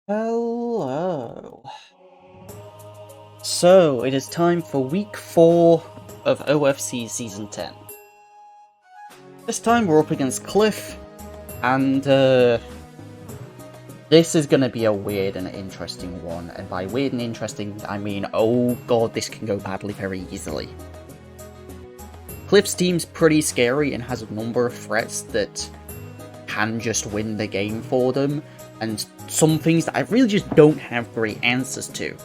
Hello. So, it is time for week 4 of OFC Season 10. This time we're up against Cliff, and this is going to be a weird and interesting one. And by weird and interesting, I mean, oh god, this can go badly very easily. Cliff's team's pretty scary and has a number of threats that can just win the game for them, and some things that I really just don't have great answers to.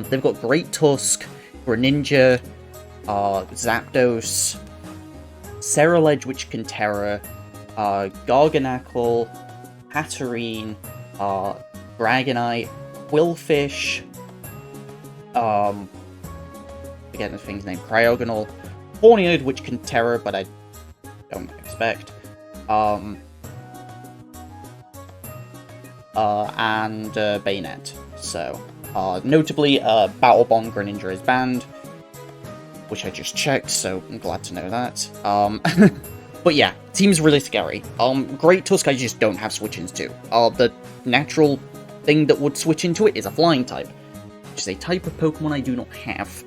They've got Great Tusk, Greninja, Zapdos, Ceruledge, which can Terra, Garganacl, Hatterene, Dragonite, Quillfish, forgetting the thing's name, Cryogonal, Hornead, which can Terra, but I don't expect, and Bayonet. So, notably, Battle Bond Greninja is banned, which I just checked, so I'm glad to know that. But yeah, team's really scary. Great Tusk I just don't have switch-ins to. The natural thing that would switch into it is a flying type, which is a type of Pokemon I do not have.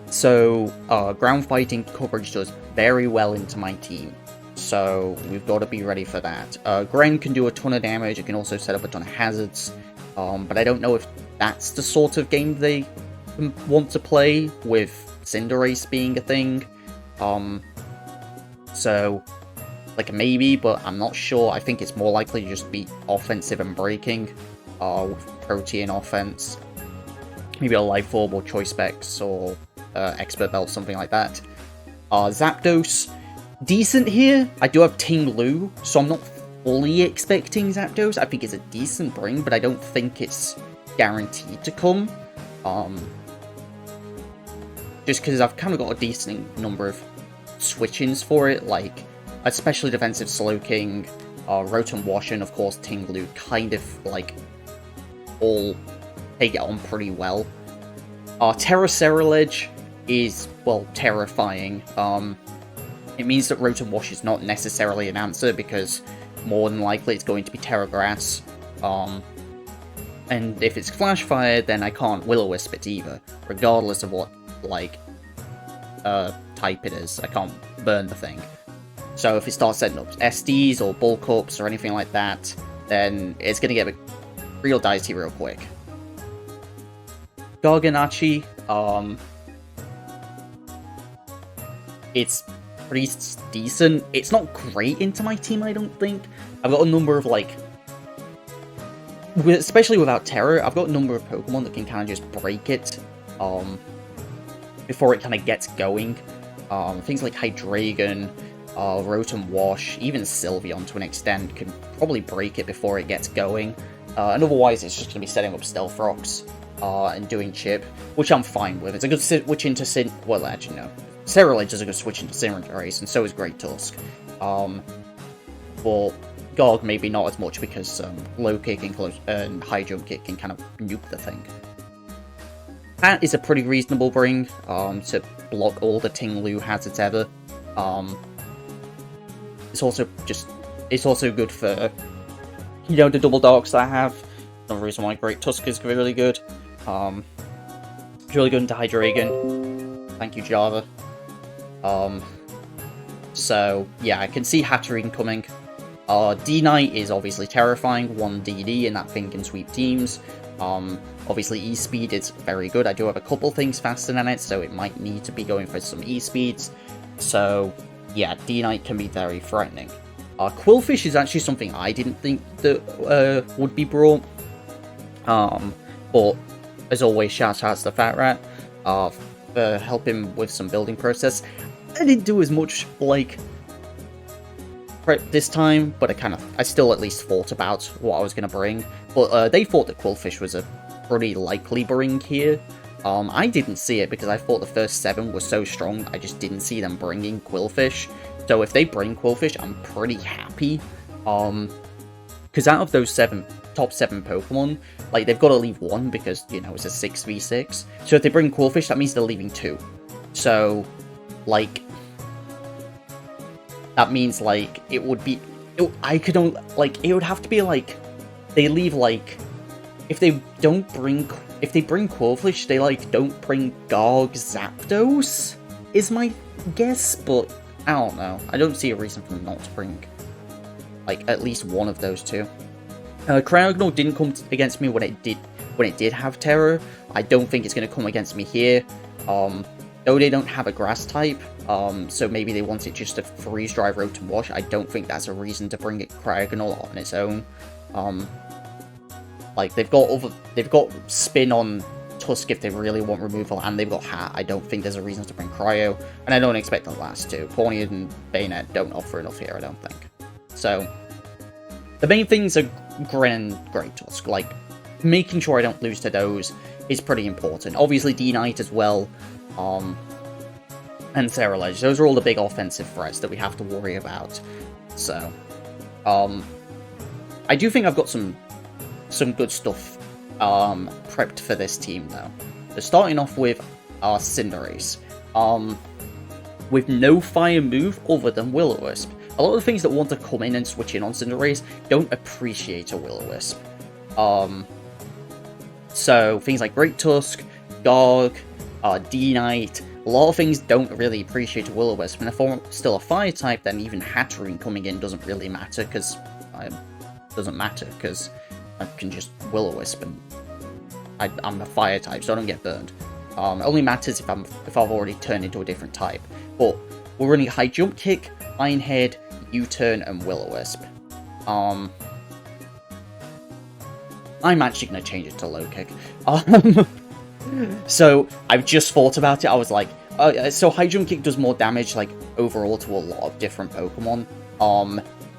So, ground fighting coverage does very well into my team. So, we've got to be ready for that. Gren can do a ton of damage, it can also set up a ton of hazards, but I don't know if that's the sort of game they want to play, with Cinderace being a thing. So, like, maybe, but I'm not sure. I think it's more likely to just be offensive and breaking, with Protean offense. Maybe a Life Orb or Choice Specs or Expert Belt, something like that. Zapdos, decent here. I do have Ting Lu, so I'm not fully expecting Zapdos. I think it's a decent bring, but I don't think it's guaranteed to come. Just because I've kind of got a decent number of switch-ins for it, like especially defensive Slowking, Rotom Wash, and of course Ting Lu kind of like all take it on pretty well. Terra Ceruledge is, well, terrifying. It means that Rotom Wash is not necessarily an answer, because more than likely it's going to be Terra Grass. And if it's Flash Fire, then I can't Will-O-Wisp it either, regardless of what, like, type it is. I can't burn the thing. So if it starts setting up SDs or Bulk Ups or anything like that, then it's going to get real dicey real quick. Garganachi, it's pretty decent. It's not great into my team, I don't think. I've got a number of, like, especially without Terror, I've got a number of Pokemon that can kind of just break it, before it kind of gets going. Things like Hydreigon, Rotom Wash, even Sylveon to an extent can probably break it before it gets going. And otherwise it's just going to be setting up Stealth Rocks, and doing Chip, which I'm fine with. It's a good switch into well, actually, no. Ceruledge is a good switch into Cinderace, and so is Great Tusk. But Garg maybe not as much, because low kick and high jump kick can kind of nuke the thing. That is a pretty reasonable bring, to block all the Ting Lu hazards ever. It's also good for, you know, the double darks that I have. Another reason why Great Tusk is really good. It's really good into Hydreigon. Thank you, Java. So, yeah, I can see Hatterene coming. D-Knight is obviously terrifying, 1 DD, and that thing can sweep teams. Obviously E-Speed is very good. I do have a couple things faster than it, so it might need to be going for some E-Speeds. So, yeah, D-Knight can be very threatening. Quillfish is actually something I didn't think that would be brought. But, as always, shout out to the Fat Rat for helping with some building process. I didn't do as much, like, prep this time, but I still at least thought about what I was going to bring. But they thought that Quillfish was a pretty likely bring here. I didn't see it, because I thought the first 7 were so strong, I just didn't see them bringing Quillfish. So if they bring Quillfish, I'm pretty happy. Because out of those top 7 Pokemon, like, they've got to leave 1, because, you know, it's a 6v6. So if they bring Quillfish, that means they're leaving 2. So, like, that means, like, it would be... it would have to be, like, they leave, like, if they bring Quillfish, they, like, don't bring Garg Zapdos, is my guess, but I don't know. I don't see a reason for them not to bring, like, at least one of those two. Cryogonal didn't come against me when it did have Terror. I don't think it's going to come against me here. Though they don't have a grass type, so maybe they want it just a freeze dry road to wash. I don't think that's a reason to bring it Cryogonal on its own. Like they've got spin on Tusk if they really want removal, and they've got Hat. I don't think there's a reason to bring Cryo, and I don't expect the last two. Pawniard and Bayonet don't offer enough here, I don't think. So the main things are Gren and Great Tusk. Like making sure I don't lose to those is pretty important. Obviously D-Knight as well. And Cerulege. Those are all the big offensive threats that we have to worry about. So, I do think I've got some good stuff prepped for this team though. So starting off with our Cinderace. With no fire move other than Will-O-Wisp. A lot of the things that want to come in and switch in on Cinderace don't appreciate a Will-O-Wisp. So things like Great Tusk, Garg, D-Knight, a lot of things don't really appreciate a Will-O-Wisp, and if I'm still a fire type, then even Hatterene coming in doesn't really matter, because I can just Will-O-Wisp, and I'm a fire type, so I don't get burned. It only matters if I've already turned into a different type. But we're running High Jump Kick, Iron Head, U-Turn, and Will-O-Wisp. I'm actually going to change it to Low Kick. So, I've just thought about it, I was like, so High Jump Kick does more damage, like, overall to a lot of different Pokemon,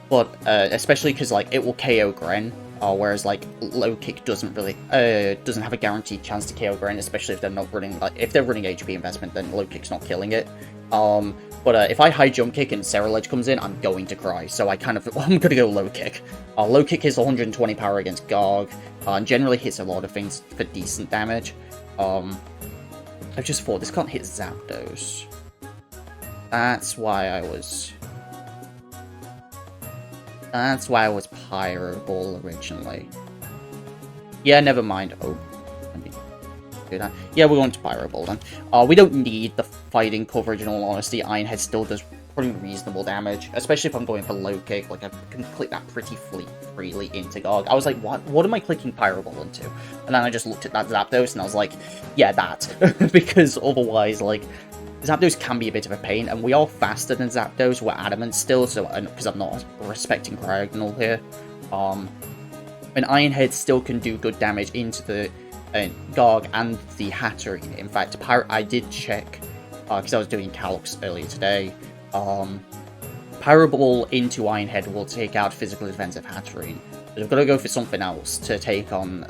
but, especially because, like, it will KO Gren, whereas, like, Low Kick doesn't have a guaranteed chance to KO Gren, especially if they're not running, like, if they're running HP investment, then Low Kick's not killing it, but, if I High Jump Kick and Cerulege comes in, I'm going to cry, so I'm gonna go Low Kick. Low Kick hits 120 power against Garg, and generally hits a lot of things for decent damage. I've just thought, this can't hit Zapdos. That's why I was Pyro Ball originally. Yeah, never mind. Oh, let me do that. Yeah, we're going to Pyro Ball then. We don't need the fighting coverage in all honesty. Iron Head still does pretty reasonable damage, especially if I'm going for Low Kick. Like, I can click that pretty freely into Garg. I was like, what am I clicking Pyro Ball into? And then I just looked at that Zapdos, and I was like, yeah, that. Because otherwise, like, Zapdos can be a bit of a pain, and we are faster than Zapdos. We're Adamant still, so because I'm not respecting Cryogonal here. And Iron Head still can do good damage into the Garg and the Hatterene. In fact, I did check, because I was doing calcs earlier today. Pyro Ball into Iron Head will take out physical defensive Hatterene. But I've got to go for something else to take on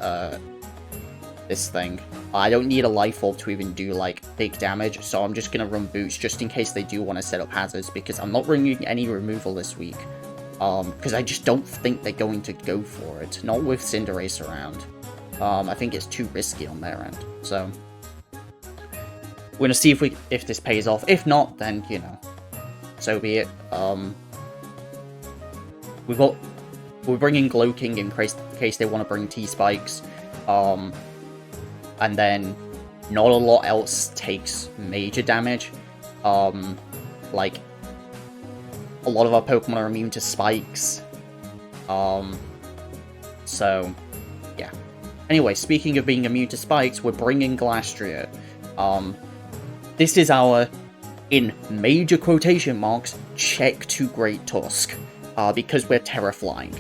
this thing. I don't need a Life Orb to even do like big damage, so I'm just going to run Boots just in case they do want to set up hazards, because I'm not bringing any removal this week. Because I just don't think they're going to go for it. Not with Cinderace around. I think it's too risky on their end. So we're going to see if this pays off. If not, then, you know, so be it. We're bringing Glow King in case they want to bring T-Spikes. And then not a lot else takes major damage. Like, a lot of our Pokemon are immune to Spikes. So, yeah. Anyway, speaking of being immune to Spikes, we're bringing Glastrier. This is our, in major quotation marks, check to Great Tusk. Because we're Terra Flying.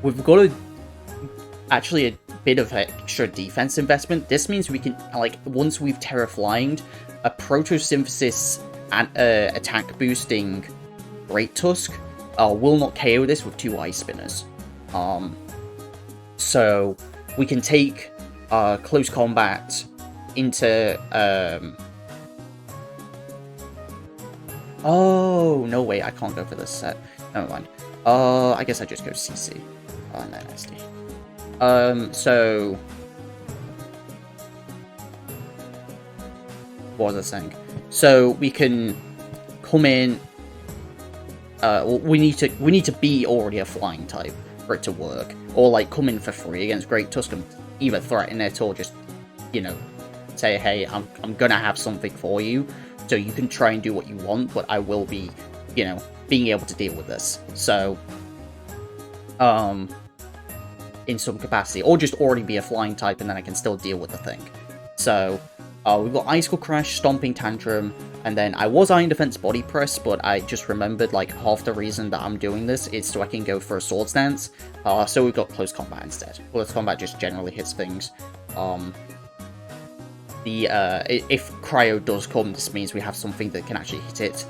We've got actually a bit of extra defense investment. This means we can, like, once we've Terra Flyinged, a Photosynthesis and attack boosting Great Tusk will not KO this with 2 Ice Spinners. So we can take close combat into oh no, wait, I can't go for this set. Never mind. I guess I just go CC and then SD. So what was I saying? So we can come in. We need to be already a flying type. for it to work. Or, like, come in for free against Great Tusk and either threaten it or just, you know, say, hey, I'm gonna have something for you, so you can try and do what you want, but I will be, you know, being able to deal with this. So, in some capacity. Or just already be a flying type and then I can still deal with the thing. So, we've got Icicle Crash, Stomping Tantrum, and then I was Iron Defense Body Press, but I just remembered, like, half the reason that I'm doing this is so I can go for a Sword Stance. So we've got Close Combat instead. Close Combat just generally hits things. If Cryo does come, this means we have something that can actually hit it.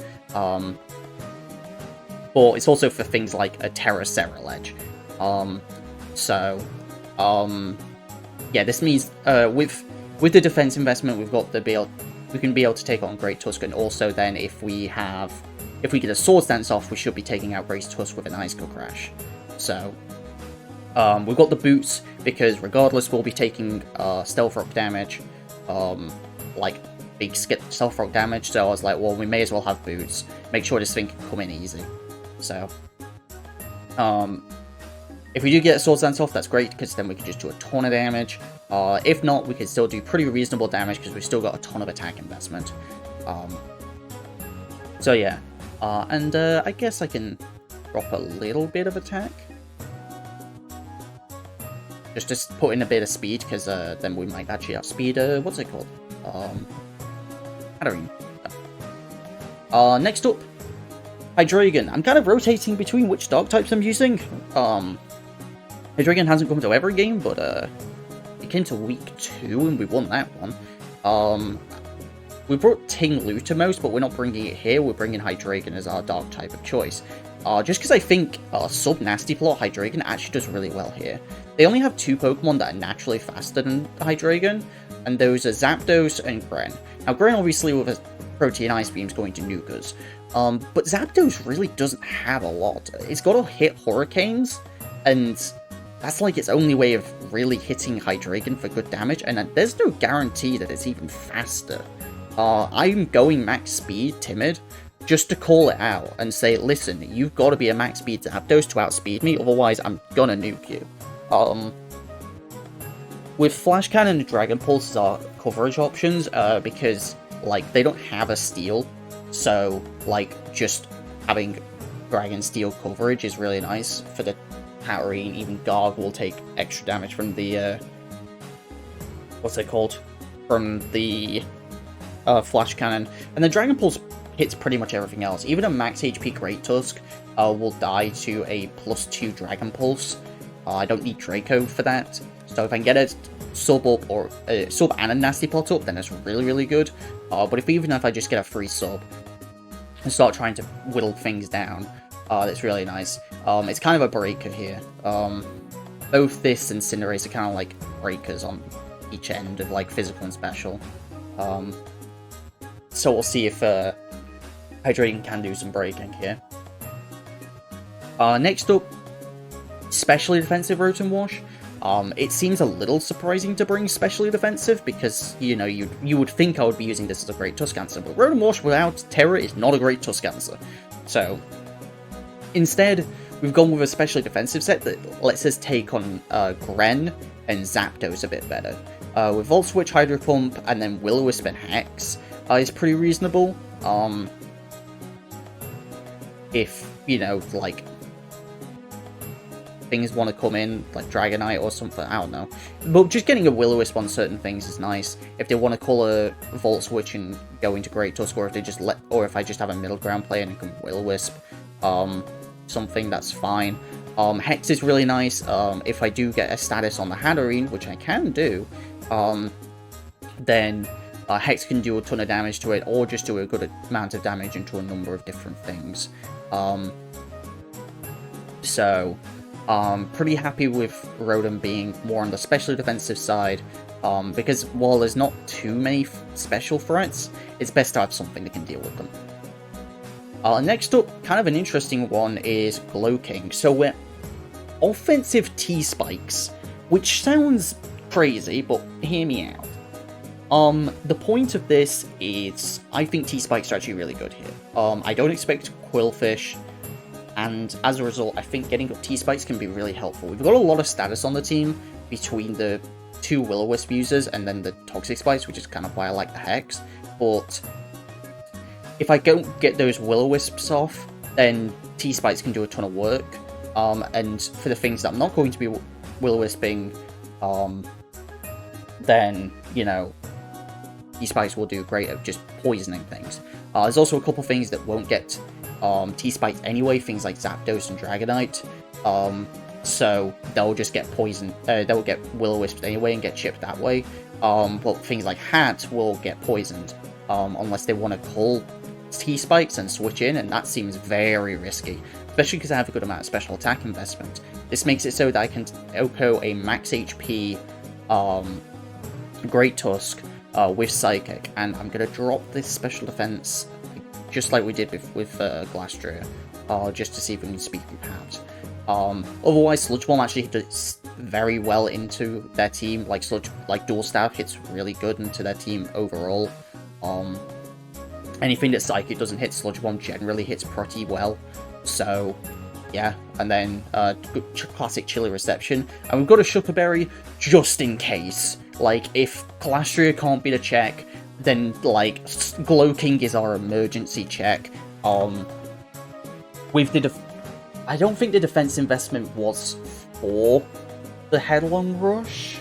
But it's also for things like a Terra Serral Edge. Yeah, this means, with the defense investment, we've got we can be able to take on Great Tusk, and also then if we get a Sword Stance off, we should be taking out Great Tusk with an Icicle Crash. So, we've got the boots, because regardless, we'll be taking, Stealth Rock damage, like, big Stealth Rock damage, so I was like, well, we may as well have boots, make sure this thing can come in easy. So, if we do get a Sword Stance off, that's great, because then we can just do a ton of damage. If not, we can still do pretty reasonable damage, because we've still got a ton of attack investment. So yeah. I guess I can drop a little bit of attack. Just to put in a bit of speed, because then we might actually outspeed, what's it called? Hatterene. Next up, Hydreigon. I'm kind of rotating between which dog types I'm using. Hydreigon hasn't come to every game, but it came to week 2 and we won that one. We brought Ting Lutamos, but we're not bringing it here. We're bringing Hydreigon as our dog type of choice. Just because I think Sub Nasty Plot Hydreigon actually does really well here. They only have 2 Pokemon that are naturally faster than Hydreigon, and those are Zapdos and Gren. Now, Gren obviously with a Protean Ice Beam is going to nuke us, but Zapdos really doesn't have a lot. It's got to hit Hurricanes, and that's like its only way of really hitting Hydreigon for good damage, and there's no guarantee that it's even faster. I'm going max speed Timid, just to call it out and say, listen, you've got to be a max speed Zapdos to outspeed me, otherwise I'm gonna nuke you. With Flash Cannon and Dragon Pulse as our coverage options, because, like, they don't have a Steel, so, like, just having Dragon Steel coverage is really nice for the Hatterene. Even Garg will take extra damage from the, what's it called? From the Flash Cannon. And the Dragon Pulse hits pretty much everything else. Even a max HP Great Tusk will die to a +2 Dragon Pulse. I don't need Draco for that. So if I can get a sub up, or a sub and a Nasty Plot up, then that's really, really good. But even if I just get a free sub and start trying to whittle things down, that's really nice. It's kind of a breaker here. Both this and Cinderace are kind of like breakers on each end of like physical and special. So we'll see if Hydreigon can do some breaking here. Next up, Specially Defensive Rotom Wash. It seems a little surprising to bring Specially Defensive, because, you know, you would think I would be using this as a Great Tusk answer, but Rotom Wash without Terra is not a Great Tusk answer. So, instead, we've gone with a Specially Defensive set that lets us take on Gren and Zapdos a bit better. With Volt Switch, Hydro Pump, and then Will-O-Wisp and Hex is pretty reasonable. If, you know, like, things want to come in, like Dragonite or something, I don't know. But just getting a Will-O-Wisp on certain things is nice. If they want to call a Volt Switch and go into Great Tusk, or if they just if I just have a middle ground play and I can Will-O-Wisp something, that's fine. Hex is really nice. If I do get a status on the Hatterene, which I can do, then Hex can do a ton of damage to it, or just do a good amount of damage into a number of different things. Pretty happy with Rotom being more on the specially defensive side, because while there's not too many special threats, it's best to have something that can deal with them. Next up, kind of an interesting one, is Glowking. So we're offensive T-Spikes, which sounds crazy, but hear me out. The point of this is, I think T-Spikes are actually really good here. I don't expect Quillfish and as a result, I think getting up T-Spikes can be really helpful. We've got a lot of status on the team between the 2 Will-O-Wisp users and then the Toxic Spikes, which is kind of why I like the Hex, but if I don't get those Will-O-Wisps off, then T-Spikes can do a ton of work, and for the things that I'm not going to be Will-O-Wisping, then, you know, T-Spikes will do great at just poisoning things. There's also a couple things that won't get T-Spikes anyway, things like Zapdos and Dragonite, so they'll just get poisoned, they'll get Will-O-Wisped anyway and get chipped that way, but things like Hat will get poisoned, unless they want to call T-Spikes and switch in, and that seems very risky, especially because I have a good amount of special attack investment. This makes it so that I can OHKO a max HP Great Tusk with Psychic, and I'm going to drop this special defense just like we did with Glastrier, just to see if we can speed through Pat. Otherwise, Sludge Bomb actually does very well into their team. Like Dual Stab hits really good into their team overall. Anything that Psychic doesn't hit, Sludge Bomb generally hits pretty well. So, yeah. And then classic Chilly Reception. And we've got a Shucker Berry just in case. Like, if Glastrier can't beat a check, then, like, Glow King is our emergency check. With the I don't think the defense investment was for the Headlong Rush.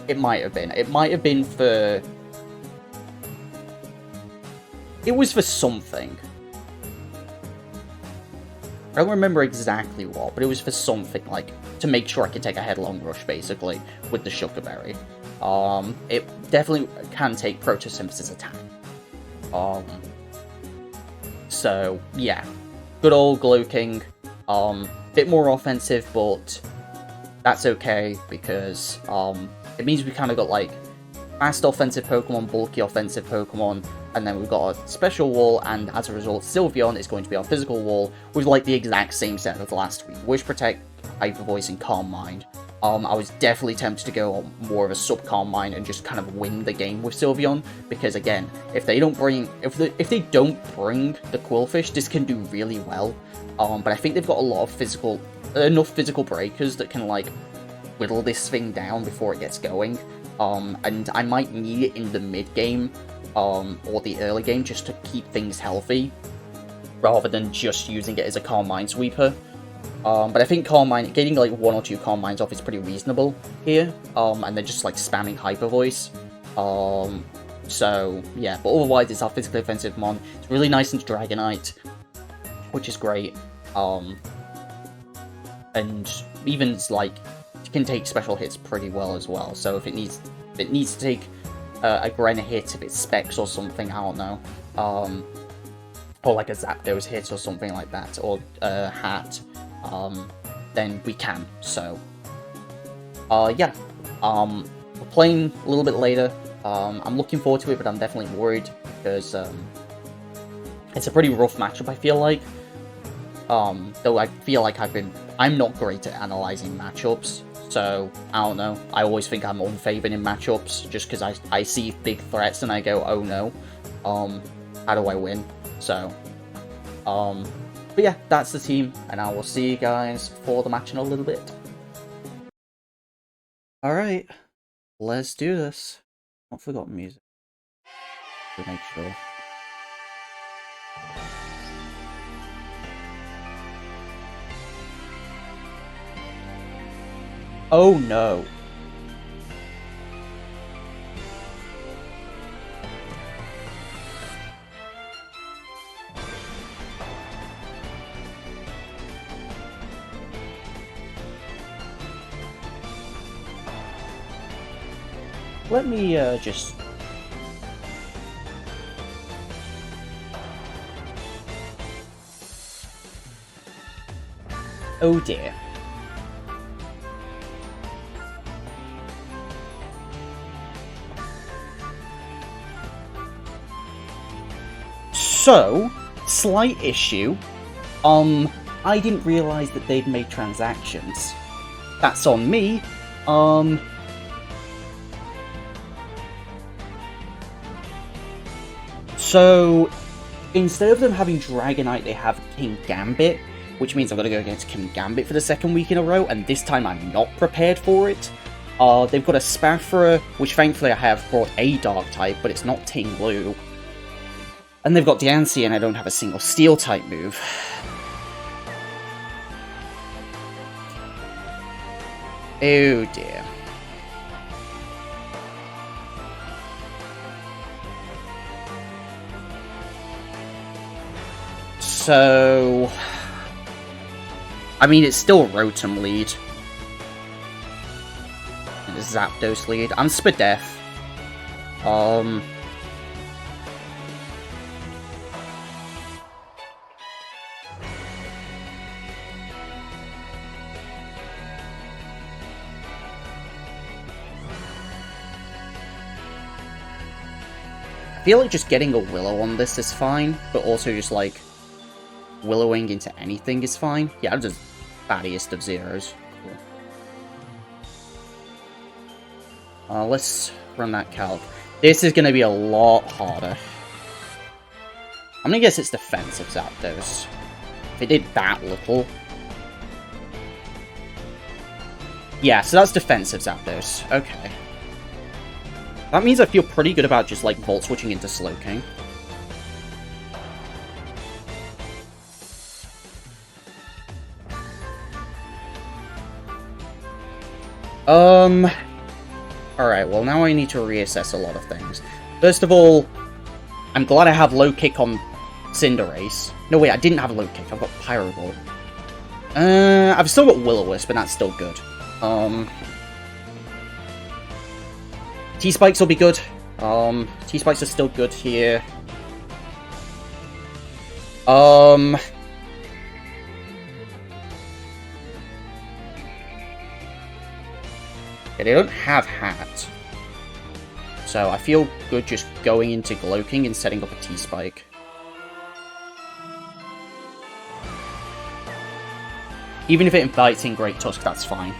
It might have been. It might have been for... It was for something. I don't remember exactly what, but it was for something, like, to make sure I could take a Headlong Rush, basically, with the Shucker Berry. It definitely can take Photosynthesis attack. So, yeah. Good old Glow King. Bit more offensive, but that's okay, because it means we kind of got, like, fast offensive Pokemon, bulky offensive Pokemon, and then we've got a special wall, and as a result, Sylveon is going to be our physical wall, with, like, the exact same set as last week. Wish, Protect, Hyper Voice, and Calm Mind. I was definitely tempted to go on more of a sub-Calm Mind and just kind of win the game with Sylveon, because again, if they don't bring the Quillfish, this can do really well. But I think they've got a lot of enough physical breakers that can, like, whittle this thing down before it gets going. And I might need it in the mid-game, or the early game, just to keep things healthy, rather than just using it as a Calm Mind sweeper. But I think Calm Mind, getting like 1 or 2 Calm Minds off is pretty reasonable here, and then just like spamming Hyper Voice. So, yeah, but otherwise it's our physically offensive mon. It's really nice into Dragonite, which is great. And even like, it can take special hits pretty well as well, so if it needs to take a Gren hit, if it's Specs or something, I don't know. Or like a Zapdos hit or something like that, or Hat. Then we can, so, yeah, we're playing a little bit later. I'm looking forward to it, but I'm definitely worried, because, it's a pretty rough matchup, I feel like, though I feel like I'm not great at analyzing matchups, so, I don't know, I always think I'm unfavored in matchups, just because I see big threats and I go, oh no, how do I win, so, but yeah, that's the team, and I will see you guys for the match in a little bit. Alright, let's do this. Not forgotten music. To make sure. Oh no. Let me, just... Oh dear. So, slight issue. I didn't realise that they'd made transactions. That's on me. So, instead of them having Dragonite, they have King Gambit, which means I'm going to go against King Gambit for the second week in a row, and this time I'm not prepared for it. They've got a Spaffra, which thankfully I have brought a Dark type, but it's not Ting Blue. And they've got Diancie, and I don't have a single Steel type move. Oh dear. So, I mean, it's still Rotom lead. And a Zapdos lead. I'm Spadef. I feel like just getting a Willow on this is fine, but also just like Willowing into anything is fine. Yeah, I'm just battiest of zeros. Cool. Let's run that calc. This is going to be a lot harder. I'm going to guess it's defensive Zapdos. If it did that little. Yeah, so that's defensive Zapdos. Okay. That means I feel pretty good about just like Volt switching into Slowking. Alright, well now I need to reassess a lot of things. First of all, I'm glad I have low kick on Cinderace. No, wait, I didn't have low kick, I've got Pyro Ball. I've still got Will-O-Wisp, but that's still good. T-Spikes will be good. T-Spikes are still good here. Yeah, they don't have Hat. So I feel good just going into Glowking and setting up a T-Spike. Even if it invites in Great Tusk, that's fine.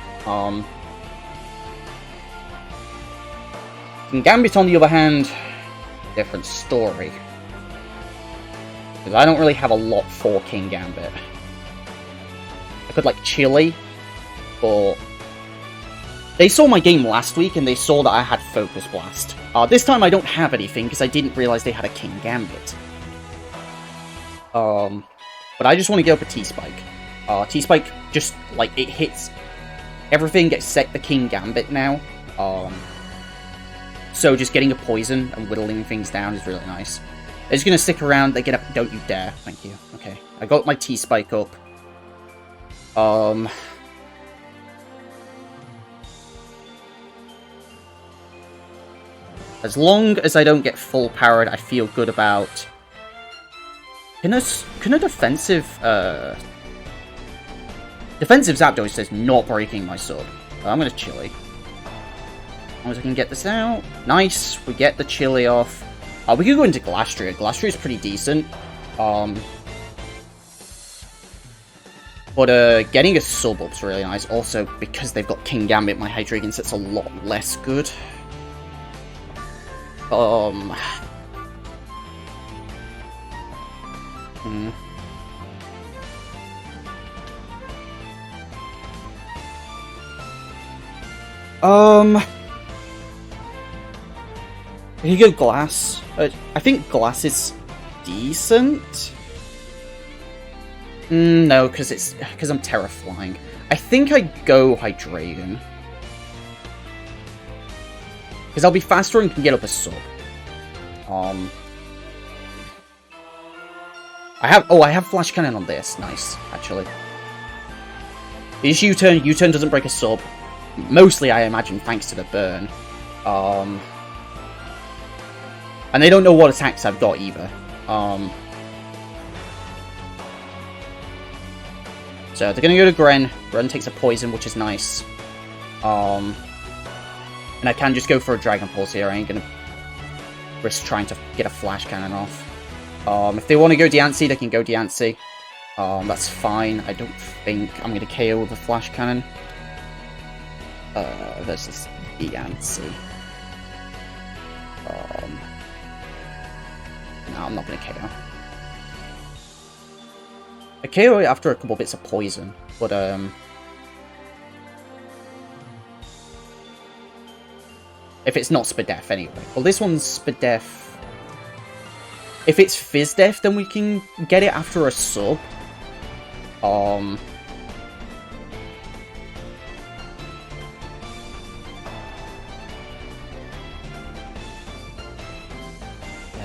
King Gambit, on the other hand, different story. Because I don't really have a lot for King Gambit. I could like Chili, but they saw my game last week and they saw that I had Focus Blast. This time I don't have anything because I didn't realize they had a King Gambit. But I just want to get up a T-Spike. T-Spike just, like, it hits everything except the King Gambit now. So just getting a poison and whittling things down is really nice. They're just going to stick around, they get up, don't you dare, thank you. Okay, I got my T-Spike up. As long as I don't get full powered, I feel good about... Can a defensive... Defensive Zapdos is not breaking my sub. I'm gonna Chili. As long as I can get this out. Nice, we get the Chili off. We could go into Glastrier. Glastrier is pretty decent. But getting a sub up's really nice. Also, because they've got King Gambit, my Hydreigon set's a lot less good. You go Glass. I think Glass is decent. No, because I'm Terra Flying. I think I go Hydreigon. Because I'll be faster and can get up a sub. I have Flash Cannon on this. Nice, actually. Is U-turn. U-turn doesn't break a sub. Mostly, I imagine, thanks to the burn. And they don't know what attacks I've got either. So they're gonna go to Gren. Gren takes a poison, which is nice. And I can just go for a Dragon Pulse here. I ain't gonna risk trying to get a Flash Cannon off. If they want to go Diancie, they can go Diancie. That's fine. I don't think I'm gonna KO with a Flash Cannon. Versus Diancie. No, I'm not gonna KO. I KO it after a couple bits of poison, but if it's not Spadef anyway. Well, this one's Spadef. If it's Fizdef, then we can get it after a sub. Yeah,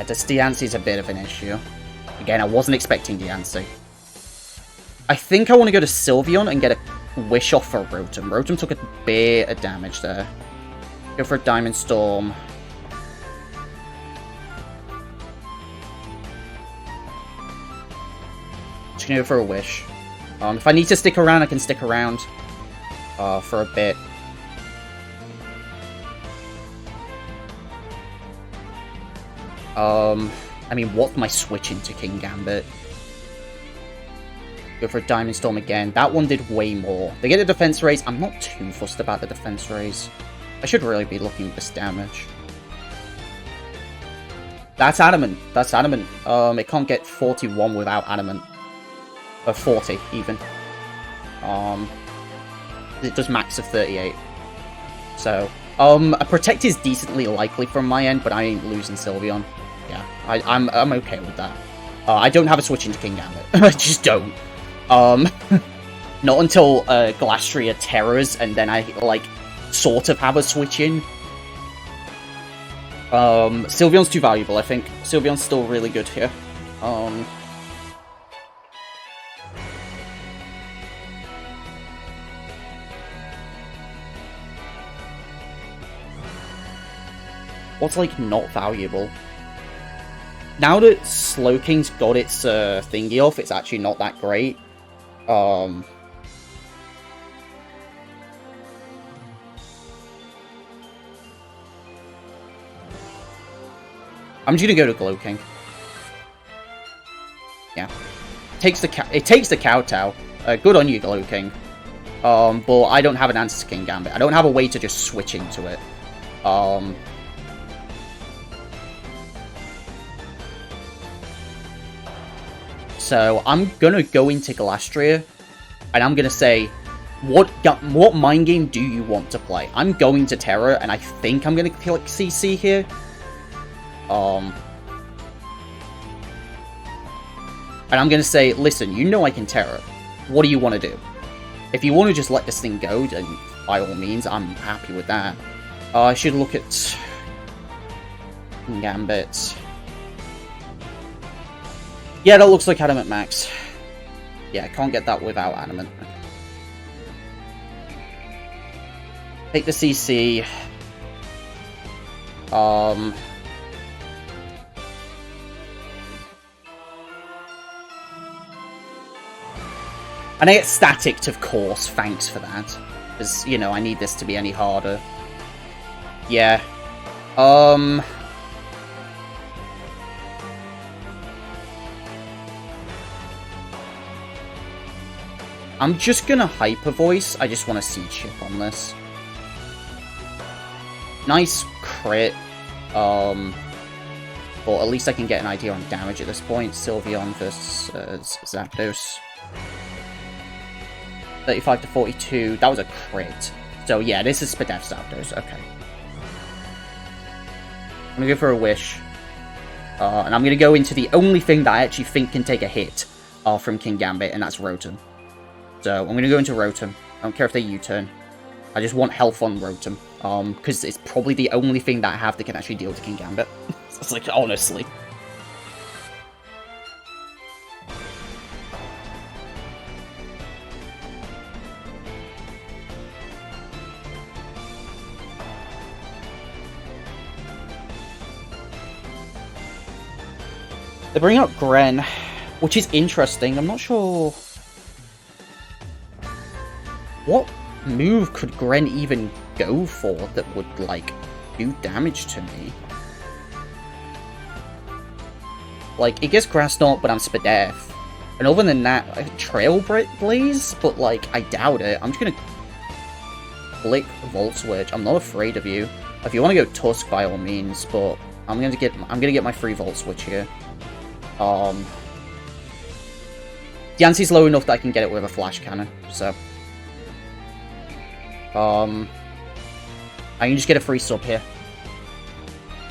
this Diancy's a bit of an issue. Again, I wasn't expecting Diancy. I think I want to go to Sylveon and get a Wish off for Rotom. Rotom took a bit of damage there. Go for a Diamond Storm. Just gonna go for a Wish. If I need to stick around, I can stick around for a bit. I mean, what am I switching to King Gambit? Go for a Diamond Storm again. That one did way more. They get a defense raise. I'm not too fussed about the defense raise. I should really be looking at this damage. That's Adamant. That's Adamant. It can't get 41 without Adamant. Or 40, even. It does max of 38. So, a Protect is decently likely from my end, but I ain't losing Sylveon. Yeah, I'm okay with that. I don't have a switch into King Gambit. I just don't. Not until Glastria Terrors, and then I, like, sort of have a switch in. Sylveon's too valuable, I think. Sylveon's still really good here. What's, like, not valuable? Now that Slowking's got its thingy off, it's actually not that great. I'm just gonna go to Glowking. Yeah. It takes the Kowtow. Good on you, Glowking. But I don't have an answer to King Gambit. I don't have a way to just switch into it. So I'm gonna go into Glastria, and I'm gonna say, what mind game do you want to play? I'm going to Terra, and I think I'm gonna click CC here. And I'm gonna say, listen, you know I can Terra. What do you want to do? If you want to just let this thing go, then by all means, I'm happy with that. I should look at Gambit. Yeah, that looks like Adamant Max. Yeah, I can't get that without Adamant. Take the CC. And I get staticked, of course. Thanks for that. Because, you know, I need this to be any harder. Yeah. I'm just gonna Hyper Voice. I just want to Seed Chip on this. Nice crit. But at least I can get an idea on damage at this point. Sylveon versus Zapdos. 35 to 42. That was a crit. So yeah, this is Spadef Zapdos. Okay. I'm gonna go for a Wish. And I'm gonna go into the only thing that I actually think can take a hit from King Gambit, and that's Rotom. So I'm gonna go into Rotom. I don't care if they U-turn. I just want health on Rotom. Because it's probably the only thing that I have that can actually deal to King Gambit. It's like, honestly. They bring up Gren, which is interesting. I'm not sure... What move could Gren even go for that would, like, do damage to me? Like, it gets Grass Knot, but I'm Spadef. And other than that, Trail Blaze, but, like, I doubt it. I'm just gonna click Volt Switch. I'm not afraid of you. If you want to go Tusk, by all means, but I'm gonna get my free Volt Switch here. Yancey's low enough that I can get it with a flash cannon, so... I can just get a free sub here.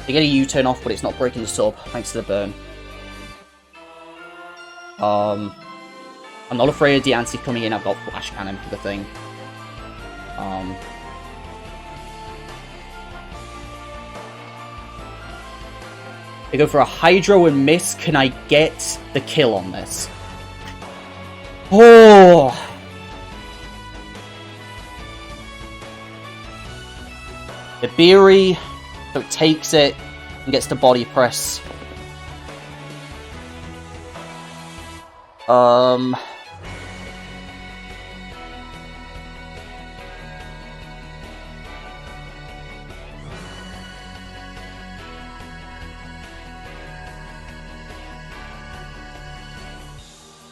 I get a U-turn off, but it's not breaking the sub, thanks to the burn. I'm not afraid of Yancey coming in, I've got flash cannon for the thing. I go for a Hydro and miss. Can I get the kill on this? Oh! The Beery, so it takes it and gets the body press.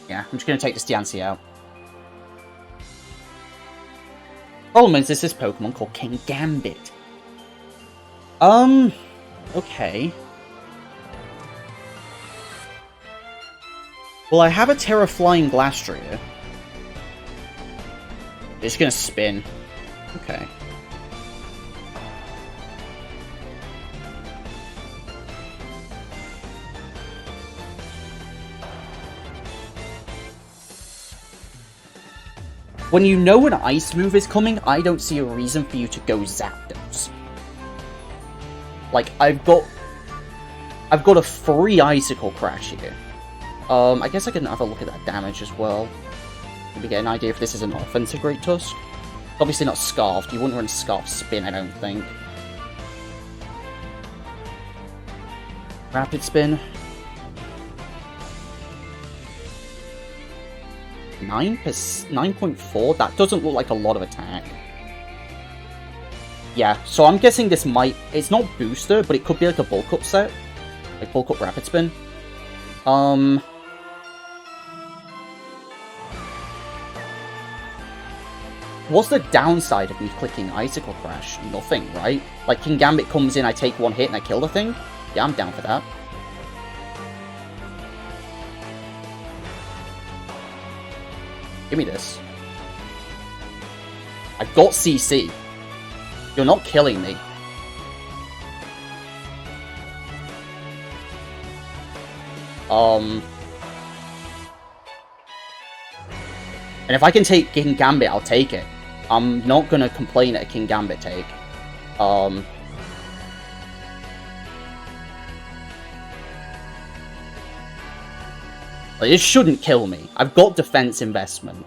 Yeah, I'm just going to take this Diancie out. Problem is, there's this Pokemon called King Gambit. Okay. Well, I have a Terra Flying Glastrier. It's going to spin. Okay. When you know an ice move is coming, I don't see a reason for you to go Zapdos. Like, I've got a free Icicle Crash here. I guess I can have a look at that damage as well. Maybe get an idea if this is an offensive Great Tusk. Obviously not Scarfed. You wouldn't run Scarf Spin, I don't think. Rapid Spin. 9.4? That doesn't look like a lot of attack. Yeah, so I'm guessing this might... It's not Booster, but it could be like a Bulk Up set. Like Bulk Up Rapid Spin. What's the downside of me clicking Icicle Crash? Nothing, right? Like, King Gambit comes in, I take one hit and I kill the thing? Yeah, I'm down for that. Give me this. I got CC. You're not killing me. And if I can take King Gambit, I'll take it. I'm not gonna complain at a King Gambit take. Like, it shouldn't kill me. I've got defense investment.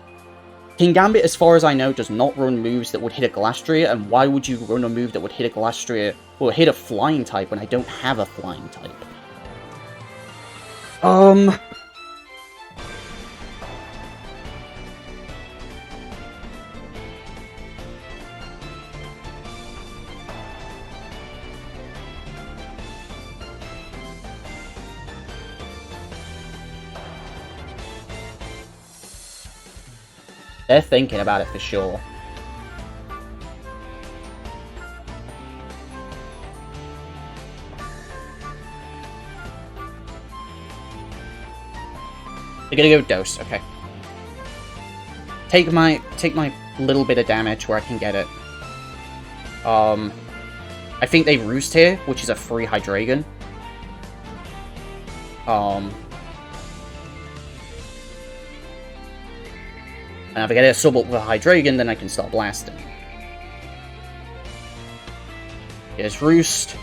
King Gambit, as far as I know, does not run moves that would hit a Glastrier, and why would you run a move that would hit a Glastrier, or hit a flying type when I don't have a flying type? They're thinking about it for sure. They're gonna go Dose, okay. Take my little bit of damage where I can get it. I think they Roost here, which is a free Hydreigon. And if I get a sub up with a Hydreigon, then I can start blasting. Here's Roost.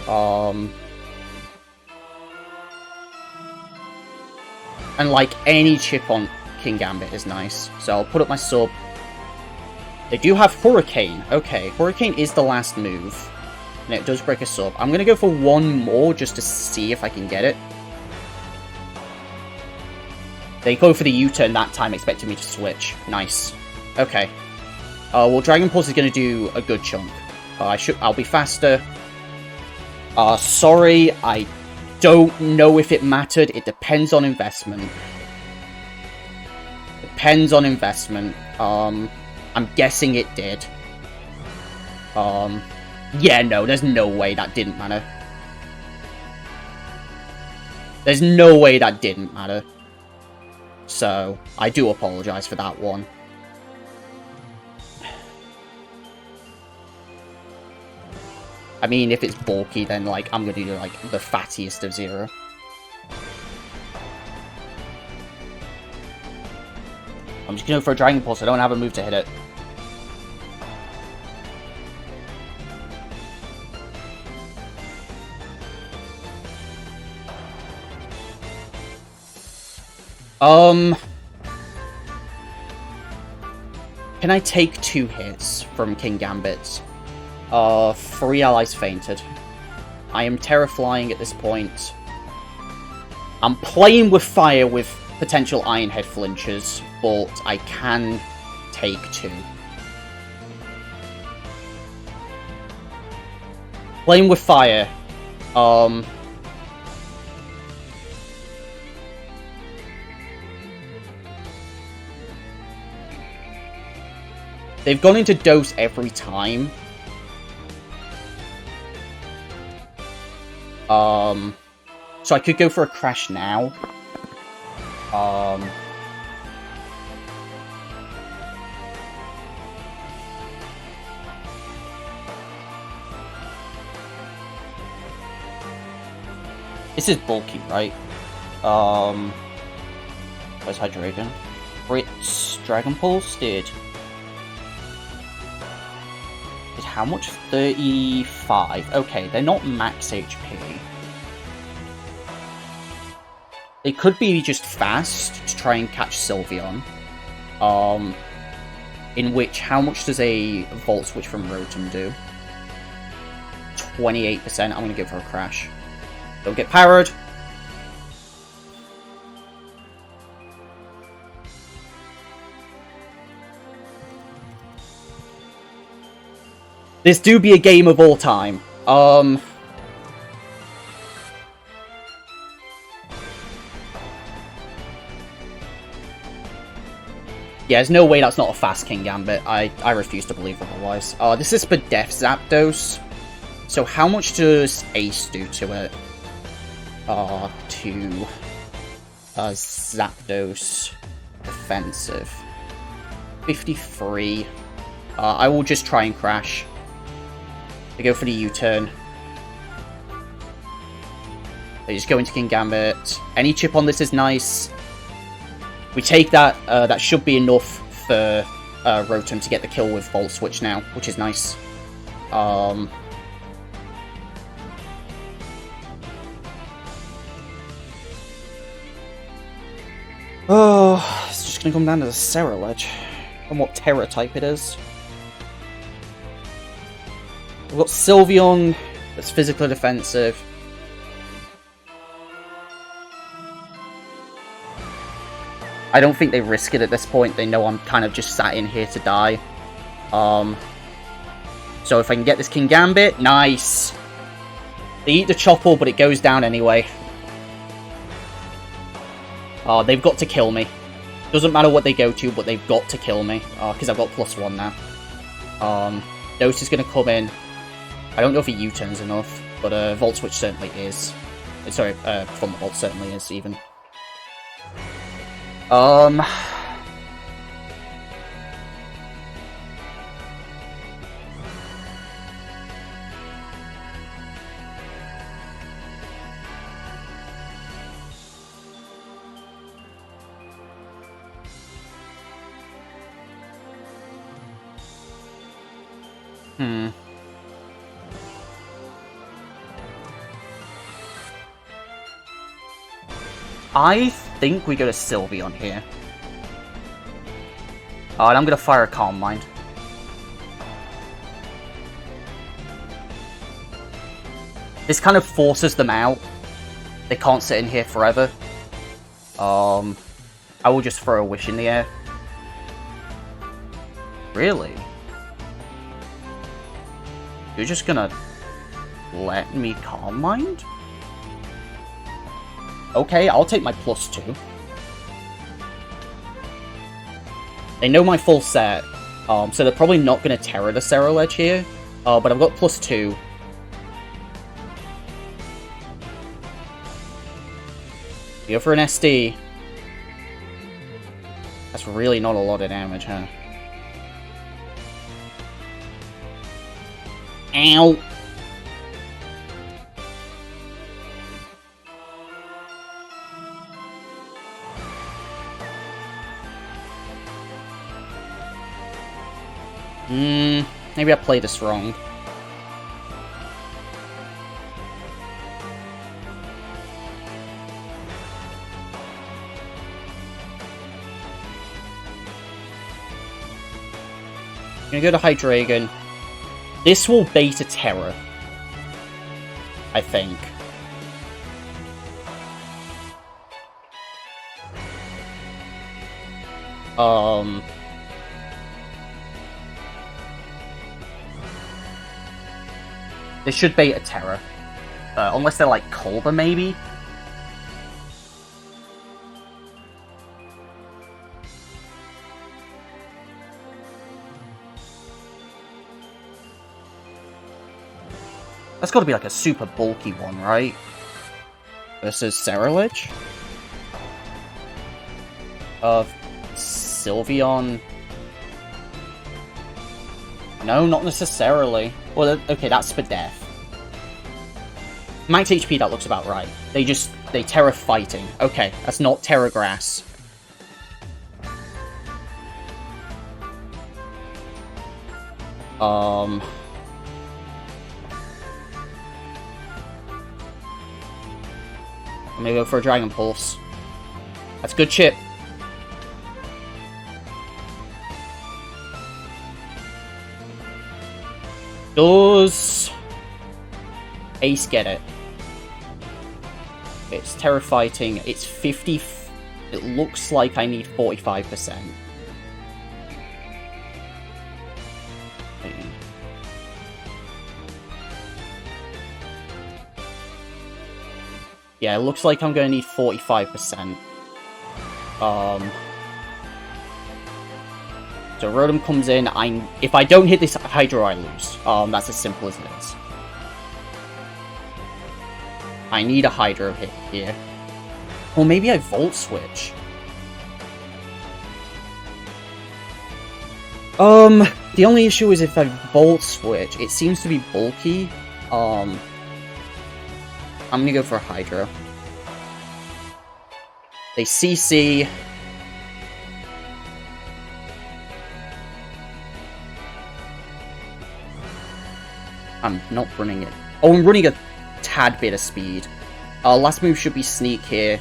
And like any chip on King Gambit is nice. So I'll put up my sub. They do have Hurricane. Okay, Hurricane is the last move. And it does break a sub. I'm gonna go for one more just to see if I can get it. They go for the U-turn that time, expecting me to switch. Nice. Okay. Well, Dragon Pulse is going to do a good chunk. I'll be faster. Sorry, I don't know if it mattered. It depends on investment. Depends on investment. I'm guessing it did. Yeah, no, there's no way that didn't matter. There's no way that didn't matter. So, I do apologize for that one. I mean, if it's bulky, then, like, I'm gonna do, like, the fattiest of 0. I'm just gonna go for a Dragon Pulse. I don't have a move to hit it. Can I take 2 hits from King Gambit? 3 allies fainted. I am Terra Flying at this point. I'm playing with fire with potential Iron Head flinches, but I can take 2. Playing with fire. They've gone into dose every time. So I could go for a crash now. This is bulky, right? Where's Hydreigon? Brits Dragon Pulse did how much? 35. Okay, they're not max HP. They could be just fast to try and catch Sylveon. In which, how much does a Volt Switch from Rotom do? 28%. I'm gonna go for a Crash. Don't get powered. This do be a game of all time. Yeah, there's no way that's not a fast King Gambit. I refuse to believe otherwise. This is for Death Zapdos. So how much does Ace do to it? To Zapdos defensive. 53. I will just try and crash. They go for the U-turn. They just go into King Gambit. Any chip on this is nice. We take that. That should be enough for Rotom to get the kill with Volt Switch now, which is nice. Oh, it's just going to come down to the Ceruledge and what Terra type it is. We've got Sylveon that's physically defensive. I don't think they risk it at this point. They know I'm kind of just sat in here to die. So if I can get this King Gambit, nice. They eat the Chople, but it goes down anyway. They've got to kill me. Doesn't matter what they go to, but they've got to kill me. Because I've got +1 now. Dose is going to come in. I don't know if a U-turn's enough, but Volt Switch certainly is. Sorry, Thunderbolt certainly is, even. I think we go to Sylveon here. And I'm going to fire a Calm Mind. This kind of forces them out. They can't sit in here forever. I will just throw a Wish in the air. Really? You're just gonna let me Calm Mind? Okay, I'll take my +2. They know my full set, so they're probably not going to Terra the Ceruledge here, but I've got +2. Go for an SD. That's really not a lot of damage, huh? Ow! Maybe I played this wrong. I'm gonna go to Hydreigon. This will bait a Terror, I think. This should bait a Terror. Unless they're like Culber, maybe? That's gotta be like a super bulky one, right? Versus Ceruledge? Sylveon... No, not necessarily. Well, okay, that's for death. Max HP, that looks about right. They Terra fighting. Okay, that's not Terra Grass. I'm gonna go for a Dragon Pulse. That's good chip. Does Ace get it? It's Terra Fighting. It's 50. It looks like I need 45%. Yeah, it looks like I'm going to need 45%. So Rotom comes in, if I don't hit this Hydro, I lose. That's as simple as it is. I need a Hydro hit here. Or maybe I Volt Switch. The only issue is if I Volt Switch, it seems to be bulky. I'm gonna go for a Hydro. They CC. I'm not running it. Oh, I'm running a tad bit of speed. Last move should be Sneak here.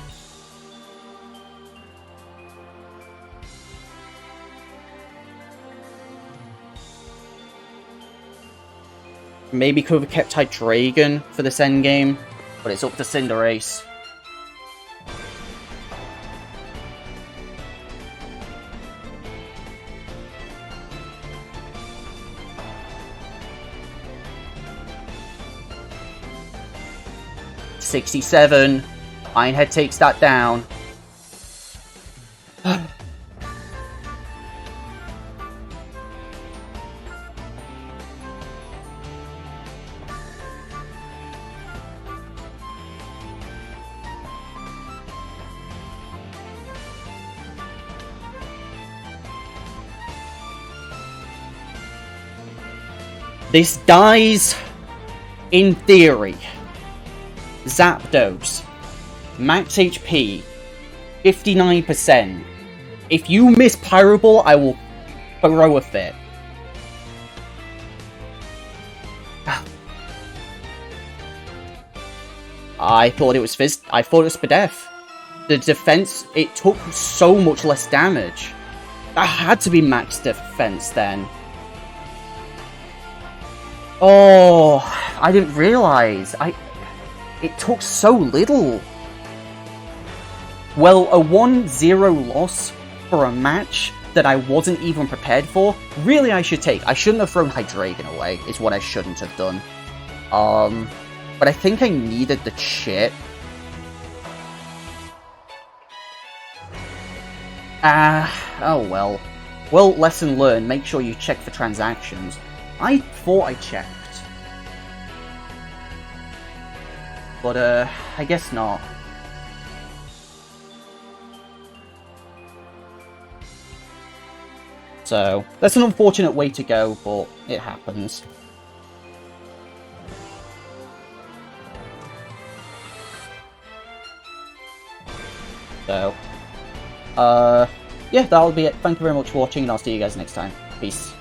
Maybe could have kept Hydreigon for this endgame, but it's up to Cinderace. $67. Ironhead takes that down. This dies, in theory. Zapdos. Max HP. 59%. If you miss Pyro Ball, I will throw a fit. I thought it was I thought it was for death. The defense, it took so much less damage. That had to be max defense then. Oh, I didn't realize. It took so little. Well, a 1-0 loss for a match that I wasn't even prepared for, really I should take. I shouldn't have thrown Hydreigon away, is what I shouldn't have done. But I think I needed the chip. Oh well. Well, lesson learned, make sure you check for transactions. I thought I checked. But, I guess not. So, that's an unfortunate way to go, but it happens. So, yeah, that'll be it. Thank you very much for watching, and I'll see you guys next time. Peace.